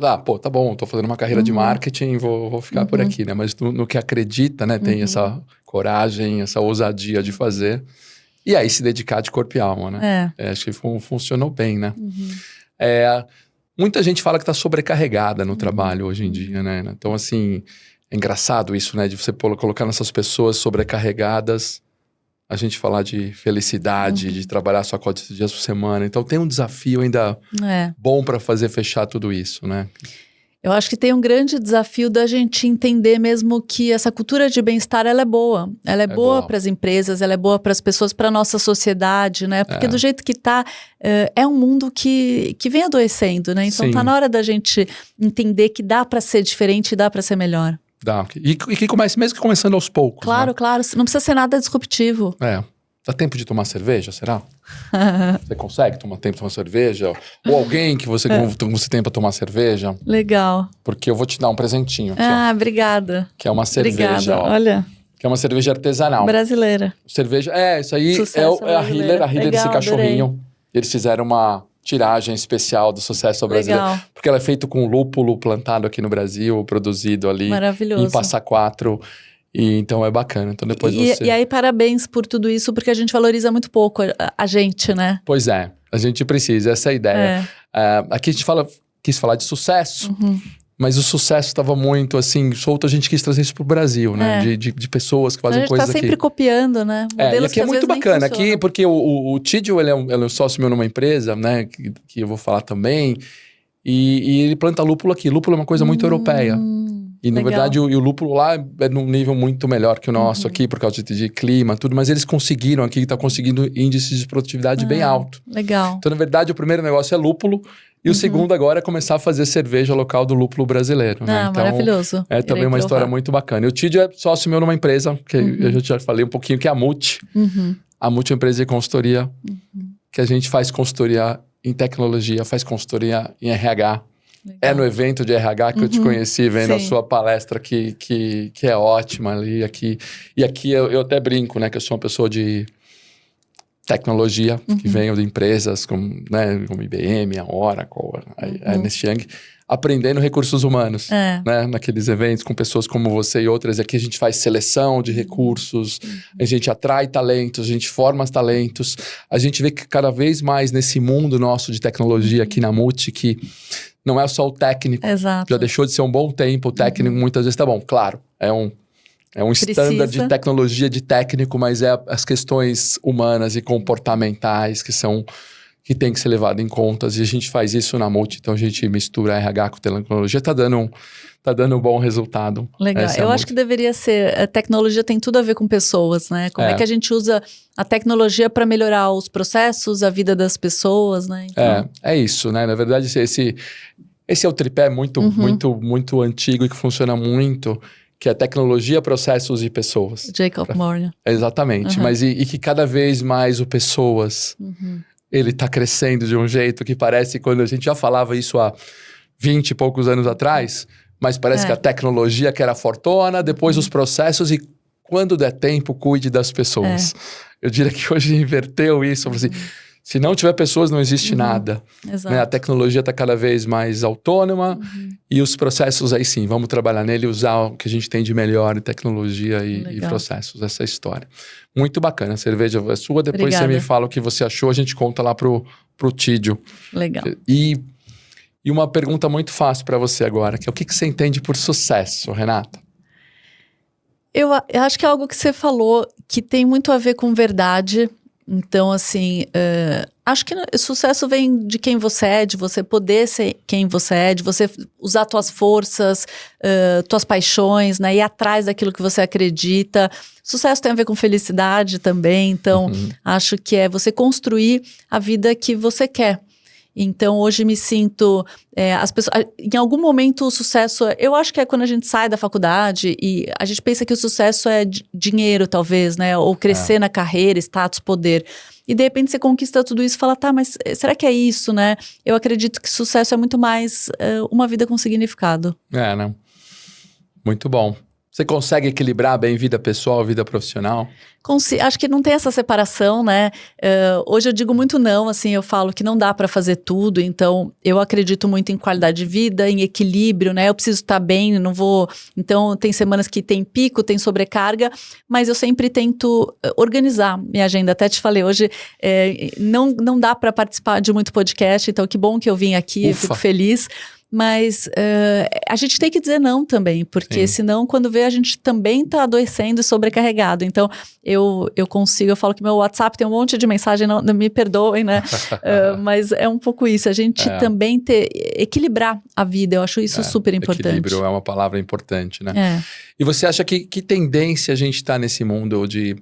Speaker 1: tá bom, tô fazendo uma carreira de marketing, vou ficar por aqui, né? Mas no que acredita, né? Tem essa coragem, essa ousadia de fazer. E aí se dedicar de corpo e alma, né? Acho que funcionou bem, né? Muita gente fala que tá sobrecarregada no trabalho hoje em dia, né? Então, assim, é engraçado isso, né? De você colocar nessas pessoas sobrecarregadas, a gente falar de felicidade, de trabalhar só 4 dias por semana. Então tem um desafio ainda bom para fechar tudo isso, né?
Speaker 2: Eu acho que tem um grande desafio da gente entender mesmo que essa cultura de bem-estar, ela é boa. Ela é boa para as empresas, ela é boa para as pessoas, para a nossa sociedade, né? Porque do jeito que tá, é um mundo que vem adoecendo, né? Então tá na hora da gente entender que dá para ser diferente, dá para ser melhor.
Speaker 1: Dá. E que comece, mesmo que começando aos poucos.
Speaker 2: Claro,
Speaker 1: né?
Speaker 2: Claro. Não precisa ser nada disruptivo.
Speaker 1: Dá tempo de tomar cerveja, será? Você consegue tomar tempo de tomar cerveja? Ou alguém que você tem para tomar cerveja?
Speaker 2: Legal.
Speaker 1: Porque eu vou te dar um presentinho aqui.
Speaker 2: Obrigada.
Speaker 1: Que é uma cerveja.
Speaker 2: Obrigada, olha.
Speaker 1: Que é uma cerveja artesanal.
Speaker 2: Brasileira.
Speaker 1: Isso aí é a Hiller. A Hiller, esse cachorrinho. Adorei. Eles fizeram uma tiragem especial do sucesso brasileiro.
Speaker 2: Legal.
Speaker 1: Porque ela é feita com lúpulo plantado aqui no Brasil, produzido ali.
Speaker 2: Maravilhoso.
Speaker 1: Em Passa Quatro. E então é bacana. Então depois
Speaker 2: E aí, parabéns por tudo isso, porque a gente valoriza muito pouco a gente, né?
Speaker 1: Pois é. A gente precisa, essa é a ideia. Aqui a gente quis falar de sucesso, mas o sucesso estava muito assim, solto, a gente quis trazer isso pro Brasil, né? De pessoas que fazem coisas aqui. A gente tá
Speaker 2: sempre copiando, né?
Speaker 1: E aqui é muito bacana, aqui, porque o Tídio, ele é um sócio meu numa empresa, né? Que eu vou falar também. E ele planta lúpulo aqui. Lúpulo é uma coisa muito europeia. E, na verdade, o lúpulo lá é num nível muito melhor que o nosso aqui, por causa de clima, tudo. Mas eles conseguiram aqui, tá conseguindo índices de produtividade bem alto.
Speaker 2: Legal.
Speaker 1: Então, na verdade, o primeiro negócio é lúpulo. E o segundo agora é começar a fazer cerveja local do lúpulo brasileiro, né? Então,
Speaker 2: maravilhoso.
Speaker 1: É também uma história muito bacana. E o Tídio é sócio meu numa empresa, que eu já falei um pouquinho, que é a Multi. A Multi é uma empresa de consultoria, que a gente faz consultoria em tecnologia, faz consultoria em RH. Legal. É no evento de RH que eu te conheci, vendo a sua palestra que é ótima ali. E aqui eu até brinco, né? Que eu sou uma pessoa de tecnologia, que venho de empresas como IBM, a Oracle, a Ernst Young, aprendendo recursos humanos, né? Naqueles eventos com pessoas como você e outras. E aqui a gente faz seleção de recursos, a gente atrai talentos, a gente forma talentos. A gente vê que cada vez mais nesse mundo nosso de tecnologia aqui na Multi, que não é só o técnico.
Speaker 2: Exato.
Speaker 1: Já deixou de ser um bom tempo. O técnico muitas vezes tá bom, claro, é um É um standard de tecnologia, de técnico, mas é as questões humanas e comportamentais que tem que ser levado em conta. E a gente faz isso na Multi, então a gente mistura RH com tecnologia, tá dando um bom resultado.
Speaker 2: Legal. Eu acho que deveria ser, a tecnologia tem tudo a ver com pessoas, né? Como é que a gente usa a tecnologia para melhorar os processos, a vida das pessoas, né?
Speaker 1: Então... É isso, né? Na verdade, esse é o tripé muito antigo e que funciona muito, que é tecnologia, processos e pessoas.
Speaker 2: Jacob Moore.
Speaker 1: Exatamente, mas e que cada vez mais o pessoas, ele tá crescendo de um jeito que parece, quando a gente já falava isso há 20 e poucos anos atrás, mas parece que a tecnologia que era fortuna, depois os processos e quando der tempo, cuide das pessoas. Eu diria que hoje inverteu isso, assim, se não tiver pessoas, não existe nada. Né? A tecnologia está cada vez mais autônoma e os processos aí sim, vamos trabalhar nele e usar o que a gente tem de melhor em tecnologia e processos, essa história. Muito bacana, a cerveja é sua, depois você me fala o que você achou, a gente conta lá pro Tídio.
Speaker 2: Legal.
Speaker 1: E uma pergunta muito fácil para você agora, que é o que você entende por sucesso, Renata?
Speaker 2: Eu acho que é algo que você falou que tem muito a ver com verdade. Então, assim, acho que sucesso vem de quem você é, de você poder ser quem você é, de você usar tuas forças, tuas paixões, né? Ir atrás daquilo que você acredita. Sucesso tem a ver com felicidade também, então acho que é você construir a vida que você quer. Então, hoje me sinto... as pessoas, em algum momento, o sucesso... Eu acho que é quando a gente sai da faculdade e a gente pensa que o sucesso é dinheiro, talvez, né? Ou crescer na carreira, status, poder. E, de repente, você conquista tudo isso e fala, tá, mas será que é isso, né? Eu acredito que sucesso é muito mais uma vida com significado.
Speaker 1: Né? Muito bom. Você consegue equilibrar bem vida pessoal e vida profissional?
Speaker 2: Acho que não tem essa separação, né? Hoje eu digo muito não, assim, eu falo que não dá para fazer tudo, então eu acredito muito em qualidade de vida, em equilíbrio, né? Eu preciso estar bem, não vou... Então, tem semanas que tem pico, tem sobrecarga, mas eu sempre tento organizar minha agenda. Até te falei, hoje não dá para participar de muito podcast, então que bom que eu vim aqui, eu fico feliz. Mas a gente tem que dizer não também, porque senão quando vê a gente também tá adoecendo e sobrecarregado. Então eu falo que meu WhatsApp tem um monte de mensagem, não me perdoem, né? Mas é um pouco isso, a gente também equilibrar a vida, eu acho isso super importante.
Speaker 1: Equilíbrio é uma palavra importante, né? E você acha que tendência a gente tá nesse mundo de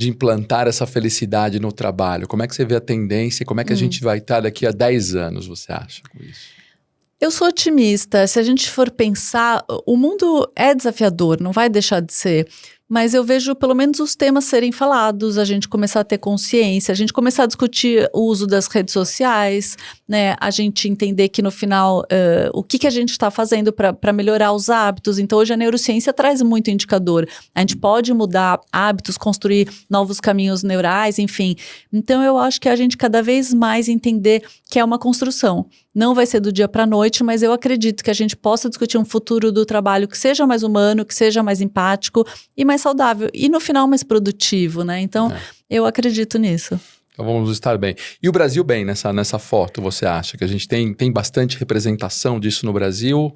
Speaker 1: implantar essa felicidade no trabalho? Como é que você vê a tendência e como é que a gente vai estar daqui a 10 anos, você acha, com isso?
Speaker 2: Eu sou otimista. Se a gente for pensar, o mundo é desafiador, não vai deixar de ser. Mas eu vejo pelo menos os temas serem falados, a gente começar a ter consciência, a gente começar a discutir o uso das redes sociais, né? A gente entender que no final, o que a gente está fazendo para melhorar os hábitos. Então hoje a neurociência traz muito indicador. A gente pode mudar hábitos, construir novos caminhos neurais, enfim. Então eu acho que a gente cada vez mais entender que é uma construção. Não vai ser do dia para a noite, mas eu acredito que a gente possa discutir um futuro do trabalho que seja mais humano, que seja mais empático e mais saudável. E no final mais produtivo, né? Então, eu acredito nisso.
Speaker 1: Então vamos estar bem. E o Brasil bem nessa foto, você acha? Que a gente tem bastante representação disso no Brasil?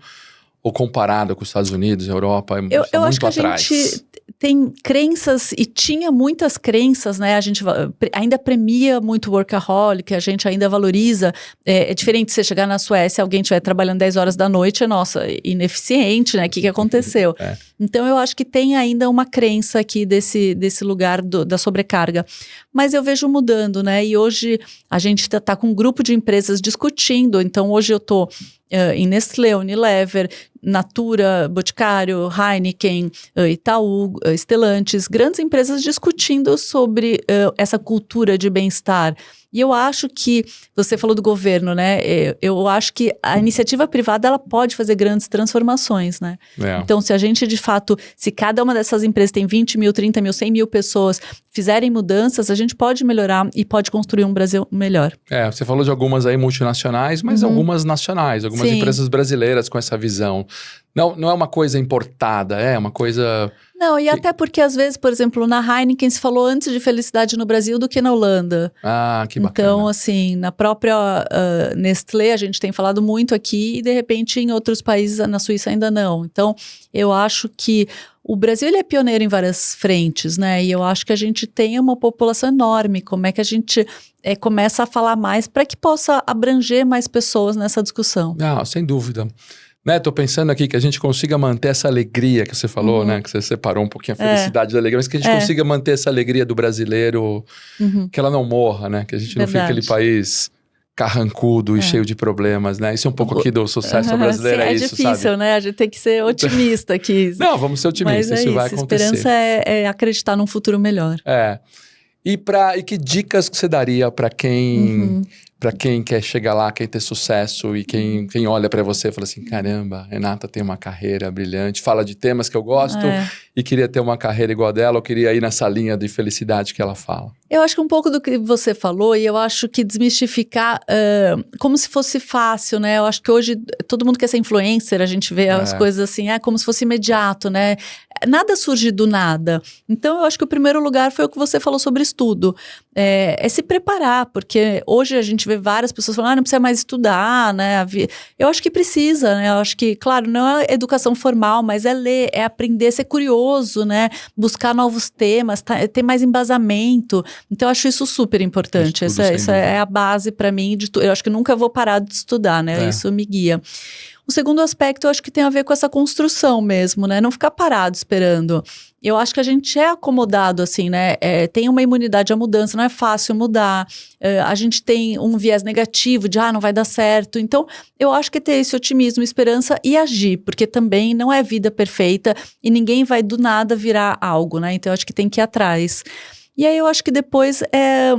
Speaker 1: Ou comparado com os Estados Unidos, Europa,
Speaker 2: eu acho que atrás. A gente tem crenças e tinha muitas crenças, né? A gente ainda premia muito workaholic, a gente ainda valoriza. É diferente você chegar na Suécia, alguém estiver trabalhando 10 horas da noite, nossa, ineficiente, né? O que aconteceu? Então eu acho que tem ainda uma crença aqui desse lugar da sobrecarga. Mas eu vejo mudando, né? E hoje a gente tá com um grupo de empresas discutindo. Então hoje eu tô em Nestlé, Unilever, Natura, Boticário, Heineken, Itaú, Stellantis, grandes empresas discutindo sobre essa cultura de bem-estar. E eu acho que, você falou do governo, né? Eu acho que a iniciativa privada, ela pode fazer grandes transformações, né? Então, se a gente, de fato, se cada uma dessas empresas tem 20 mil, 30 mil, 100 mil pessoas, fizerem mudanças, a gente pode melhorar e pode construir um Brasil melhor.
Speaker 1: Você falou de algumas aí multinacionais, mas algumas nacionais, algumas empresas brasileiras com essa visão. Não é uma coisa importada, é uma coisa...
Speaker 2: Não, e até porque às vezes, por exemplo, na Heineken se falou antes de felicidade no Brasil do que na Holanda.
Speaker 1: Ah, que bacana.
Speaker 2: Então, assim, na própria Nestlé a gente tem falado muito aqui e de repente em outros países, na Suíça ainda não. Então, eu acho que o Brasil ele é pioneiro em várias frentes, né? E eu acho que a gente tem uma população enorme. Como é que a gente começa a falar mais para que possa abranger mais pessoas nessa discussão?
Speaker 1: Não, sem dúvida. Né, tô pensando aqui que a gente consiga manter essa alegria que você falou, né? Que você separou um pouquinho a felicidade da alegria, mas que a gente consiga manter essa alegria do brasileiro, que ela não morra, né? Que a gente não fique aquele país carrancudo e cheio de problemas, né? Isso é um pouco aqui do sucesso brasileiro, é isso, sabe?
Speaker 2: É difícil, né? A gente tem que ser otimista aqui.
Speaker 1: Não, vamos ser otimistas,
Speaker 2: mas
Speaker 1: isso vai acontecer.
Speaker 2: A esperança é acreditar num futuro melhor.
Speaker 1: E que dicas que você daria para quem... Para quem quer chegar lá, quem ter sucesso e quem olha para você e fala assim, caramba, Renata tem uma carreira brilhante, fala de temas que eu gosto e queria ter uma carreira igual a dela, ou queria ir nessa linha de felicidade que ela fala.
Speaker 2: Eu acho que um pouco do que você falou, e eu acho que desmistificar como se fosse fácil, né? Eu acho que hoje todo mundo quer ser influencer, a gente vê as coisas assim, como se fosse imediato, né? Nada surge do nada. Então, eu acho que o primeiro lugar foi o que você falou sobre estudo. É se preparar, porque hoje a gente vê várias pessoas falando, não precisa mais estudar, né? Eu acho que precisa, né? Eu acho que, claro, não é educação formal, mas é ler, é aprender, ser curioso, né? Buscar novos temas, ter mais embasamento. Então, eu acho isso super importante. Isso é a base para mim de tudo. Eu acho que nunca vou parar de estudar, né? Isso me guia. O segundo aspecto, eu acho que tem a ver com essa construção mesmo, né? Não ficar parado esperando. Eu acho que a gente é acomodado, assim, né? Tem uma imunidade à mudança, não é fácil mudar. A gente tem um viés negativo de, não vai dar certo. Então, eu acho que ter esse otimismo, esperança e agir, porque também não é vida perfeita e ninguém vai do nada virar algo, né? Então, eu acho que tem que ir atrás. E aí, eu acho que depois é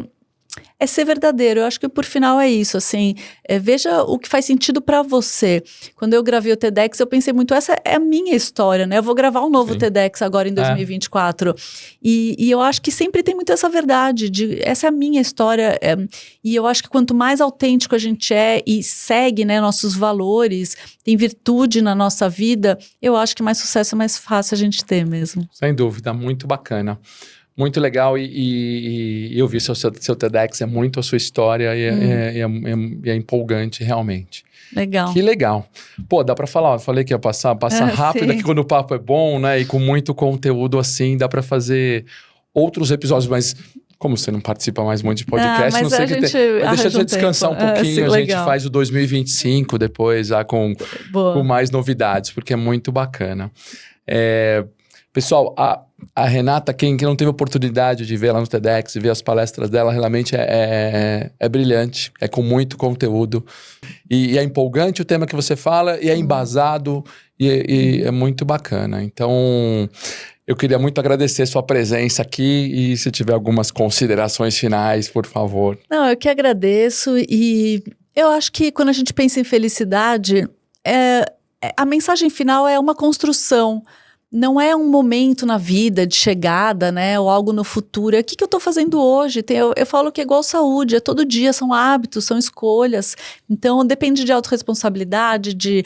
Speaker 2: ser verdadeiro. Eu acho que por final é isso, assim, veja o que faz sentido para você. Quando eu gravei o TEDx, eu pensei muito, essa é a minha história, né? Eu vou gravar um novo TEDx agora em 2024. E eu acho que sempre tem muito essa verdade, essa é a minha história. E eu acho que quanto mais autêntico a gente é e segue, né, nossos valores, tem virtude na nossa vida, eu acho que mais sucesso é mais fácil a gente ter mesmo.
Speaker 1: Sem dúvida, muito bacana. Muito legal e eu vi seu TEDx, é muito a sua história e é empolgante realmente.
Speaker 2: Legal.
Speaker 1: Que legal. Pô, dá pra falar, eu falei que ia passar rápido aqui quando o papo é bom, né? E com muito conteúdo assim, dá pra fazer outros episódios, mas como você não participa mais muito de podcast, não sei o que tem. Mas deixa eu descansar um pouquinho, a gente faz o 2025 depois, com mais novidades, porque é muito bacana. Pessoal, a Renata, quem não teve oportunidade de ver lá no TEDx, ver as palestras dela, realmente é brilhante, é com muito conteúdo. E é empolgante o tema que você fala, e é embasado, e é muito bacana. Então, eu queria muito agradecer sua presença aqui, e se tiver algumas considerações finais, por favor.
Speaker 2: Não, eu que agradeço, e eu acho que quando a gente pensa em felicidade, a mensagem final é uma construção. Não é um momento na vida de chegada, né? Ou algo no futuro. O que eu estou fazendo hoje? Eu falo que é igual saúde, é todo dia, são hábitos, são escolhas. Então, depende de autorresponsabilidade, de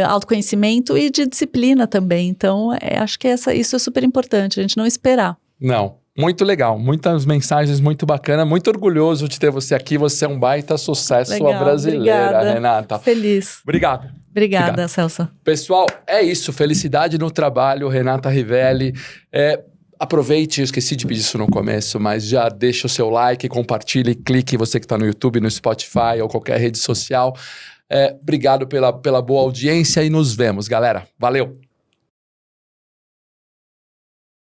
Speaker 2: autoconhecimento e de disciplina também. Então, acho que isso é super importante, a gente não esperar.
Speaker 1: Não, muito legal. Muitas mensagens muito bacanas. Muito orgulhoso de ter você aqui. Você é um baita sucesso brasileira, obrigada. Renata.
Speaker 2: Feliz. Obrigada, Celso.
Speaker 1: Pessoal, é isso. Felicidade no trabalho, Renata Rivelli. Aproveite, eu esqueci de pedir isso no começo, mas já deixa o seu like, compartilhe, clique, você que está no YouTube, no Spotify ou qualquer rede social. Obrigado pela boa audiência e nos vemos, galera. Valeu!